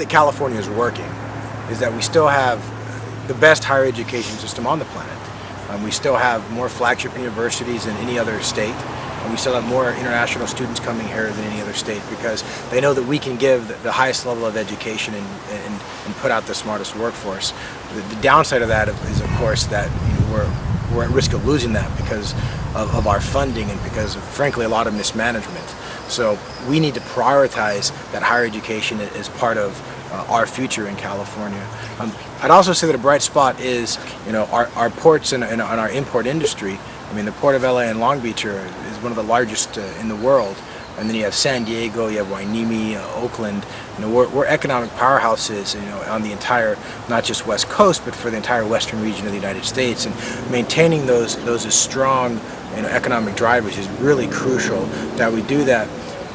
that California is working is that we still have the best higher education system on the planet. We still have more flagship universities than any other state, and we still have more international students coming here than any other state, because they know that we can give the highest level of education and put out the smartest workforce. The downside of that is, of course, that we're at risk of losing that because of our funding and because of, frankly, a lot of mismanagement. So we need to prioritize that higher education as part of our future in California. I'd also say that a bright spot is, our ports and our import industry. I mean, the Port of LA and Long Beach is one of the largest in the world. And then you have San Diego, you have Wainimi, Oakland. We're economic powerhouses, on the entire, not just West Coast, but for the entire western region of the United States. And maintaining those as strong, economic drivers is really crucial that we do that.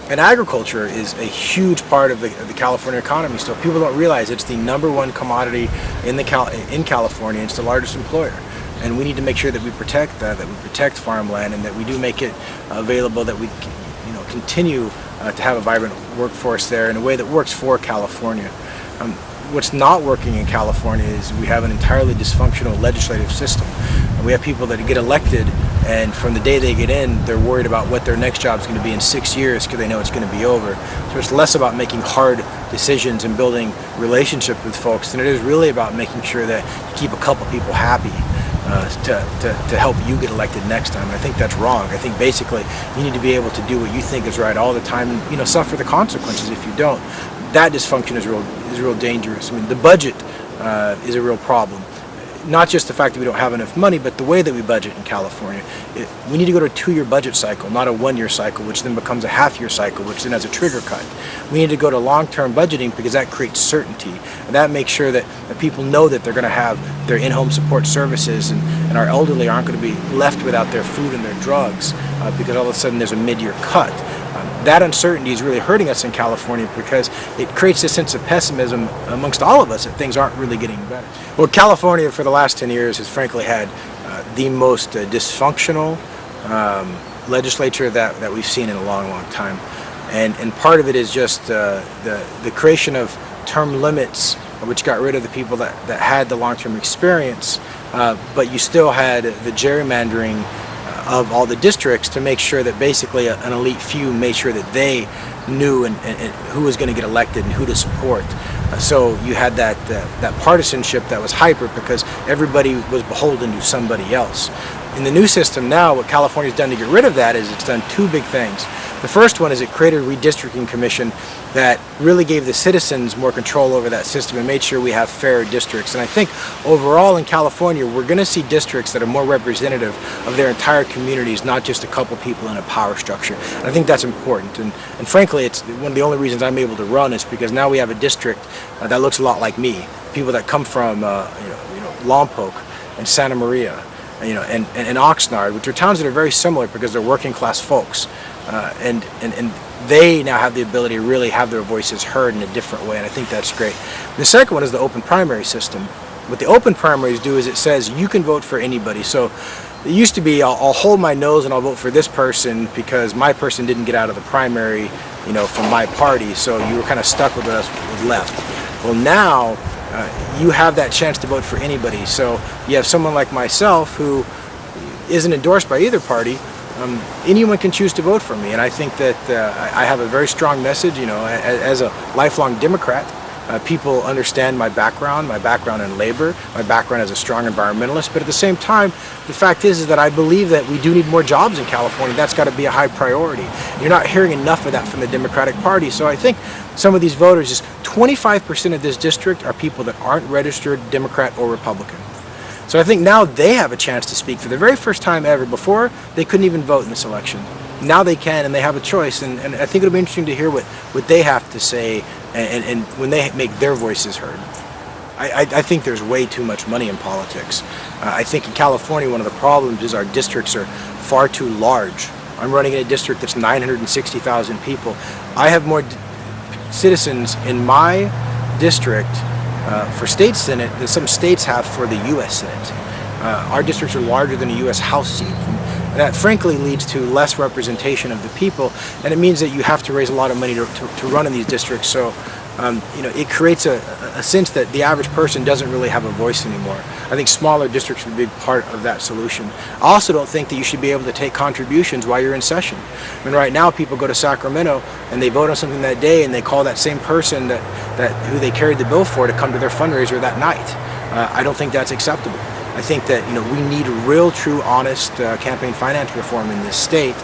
And agriculture is a huge part of the California economy. So people don't realize it's the #1 commodity in California. It's the largest employer. And we need to make sure that we protect that we protect farmland, and that we do make it available, that we continue to have a vibrant workforce there in a way that works for California. What's not working in California is we have an entirely dysfunctional legislative system. We have people that get elected, and from the day they get in, they're worried about what their next job is going to be in 6 years because they know it's going to be over. So it's less about making hard decisions and building relationships with folks than it is really about making sure that you keep a couple people happy to help you get elected next time. And I think that's wrong. I think basically you need to be able to do what you think is right all the time, and suffer the consequences if you don't. That dysfunction is real dangerous. I mean, the budget is a real problem. Not just the fact that we don't have enough money, but the way that we budget in California. We need to go to a 2-year budget cycle, not a 1-year cycle, which then becomes a half-year cycle, which then has a trigger cut. We need to go to long-term budgeting because that creates certainty, and that makes sure that people know that they're going to have their in-home support services, and our elderly aren't going to be left without their food and their drugs because all of a sudden there's a mid-year cut. That uncertainty is really hurting us in California because it creates a sense of pessimism amongst all of us that things aren't really getting better. Well, California for the last 10 years has frankly had the most dysfunctional legislature that we've seen in a long, long time. And part of it is just the creation of term limits, which got rid of the people that had the long-term experience, but you still had the gerrymandering of all the districts to make sure that basically an elite few made sure that they knew and who was going to get elected and who to support. So you had that partisanship that was hyper because everybody was beholden to somebody else. In the new system now, what California's done to get rid of that is it's done 2 big things. The first one is it created a redistricting commission that really gave the citizens more control over that system and made sure we have fairer districts. And I think overall in California, we're going to see districts that are more representative of their entire communities, not just a couple people in a power structure. And I think that's important. And frankly, it's one of the only reasons I'm able to run is because now we have a district that looks a lot like me. People that come from Lompoc and Santa Maria, and Oxnard, which are towns that are very similar because they're working class folks, and they now have the ability to really have their voices heard in a different way, and I think that's great. The second one is the open primary system. What the open primaries do is it says you can vote for anybody. So it used to be I'll hold my nose and I'll vote for this person because my person didn't get out of the primary, from my party, so you were kind of stuck with what was left. Well, now you have that chance to vote for anybody. So you have someone like myself who isn't endorsed by either party. Anyone can choose to vote for me, and I think that I have a very strong message. As a lifelong Democrat, people understand my background in labor, my background as a strong environmentalist, but at the same time, the fact is that I believe that we do need more jobs in California. That's got to be a high priority. You're not hearing enough of that from the Democratic Party, so I think some of these voters, just 25% of this district are people that aren't registered Democrat or Republican. So I think now they have a chance to speak for the very first time ever. Before, they couldn't even vote in this election. Now they can, and they have a choice, and I think it'll be interesting to hear what they have to say and when they make their voices heard. I think there's way too much money in politics. I think in California one of the problems is our districts are far too large. I'm running in a district that's 960,000 people. I have more citizens in my district for state senate than some states have for the U.S. Senate. Our districts are larger than a U.S. House seat. And that frankly leads to less representation of the people, and it means that you have to raise a lot of money to run in these districts. So it creates a sense that the average person doesn't really have a voice anymore. I think smaller districts would be a big part of that solution. I also don't think that you should be able to take contributions while you're in session. I mean, right now people go to Sacramento and they vote on something that day and they call that same person who they carried the bill for to come to their fundraiser that night. I don't think that's acceptable. I think that we need real, true, honest campaign finance reform in this state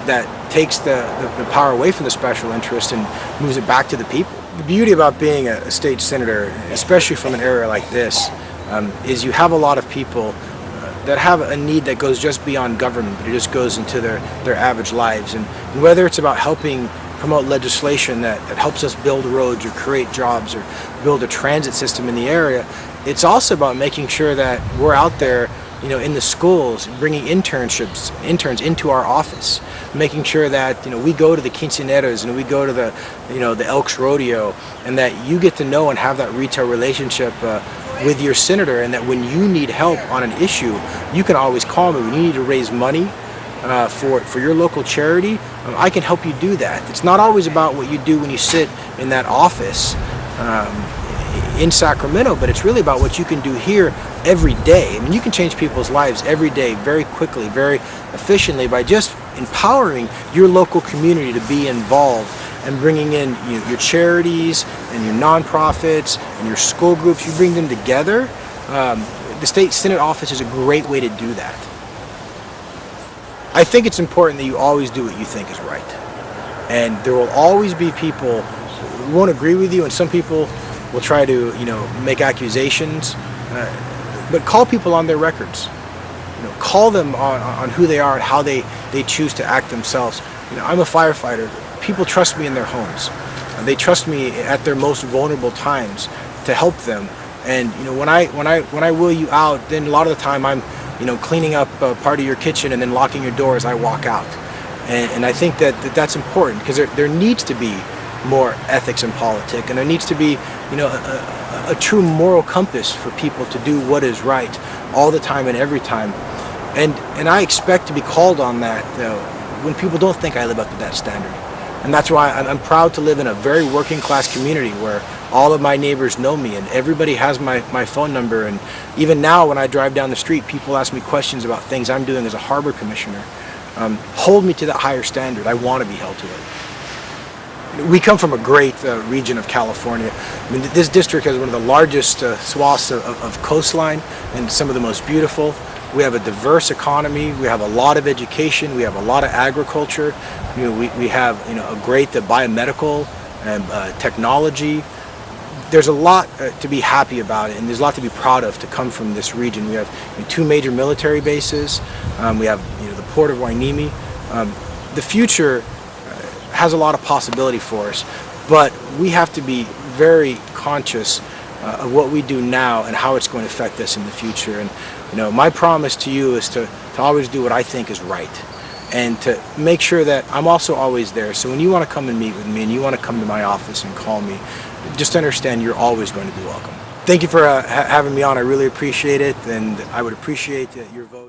that takes the power away from the special interest and moves it back to the people. The beauty about being a state senator, especially from an area like this, is you have a lot of people that have a need that goes just beyond government, but it just goes into their average lives. And whether it's about helping promote legislation that helps us build roads or create jobs or build a transit system in the area, it's also about making sure that we're out there in the schools, bringing interns into our office, making sure that we go to the quinceañeras and we go to the Elks Rodeo, and that you get to know and have that retail relationship with your senator, and that when you need help on an issue, you can always call me. When you need to raise money for your local charity, I can help you do that. It's not always about what you do when you sit in that office in Sacramento, but it's really about what you can do here every day. I mean, you can change people's lives every day very quickly, very efficiently, by just empowering your local community to be involved and bringing in your charities and your nonprofits and your school groups. You bring them together. The state senate office is a great way to do that. I think it's important that you always do what you think is right. And there will always be people who won't agree with you, and some people will try to make accusations, but call people on their records. Call them on who they are and how they choose to act themselves. I'm a firefighter. People trust me in their homes. They trust me at their most vulnerable times to help them. And when I will you out, then a lot of the time I'm cleaning up part of your kitchen and then locking your door as I walk out. And I think that's important, because there needs to be more ethics in politics, and there needs to be a true moral compass for people to do what is right all the time and every time. And I expect to be called on that when people don't think I live up to that standard. And that's why I'm proud to live in a very working class community where all of my neighbors know me and everybody has my phone number. And even now when I drive down the street, people ask me questions about things I'm doing as a harbor commissioner. Hold me to that higher standard. I want to be held to it. We come from a great region of California. I mean, this district has one of the largest swaths of coastline and some of the most beautiful. We have a diverse economy. We have a lot of education. We have a lot of agriculture. We have a great biomedical and technology. There's a lot to be happy about, and there's a lot to be proud of to come from this region. We have 2 major military bases. We have the port of Hueneme. The future has a lot of possibility for us, but we have to be very conscious of what we do now and how it's going to affect us in the future. And my promise to you is to always do what I think is right, and to make sure that I'm also always there. So when you want to come and meet with me and you want to come to my office and call me, just understand you're always going to be welcome. Thank you for having me on. I really appreciate it, and I would appreciate your vote.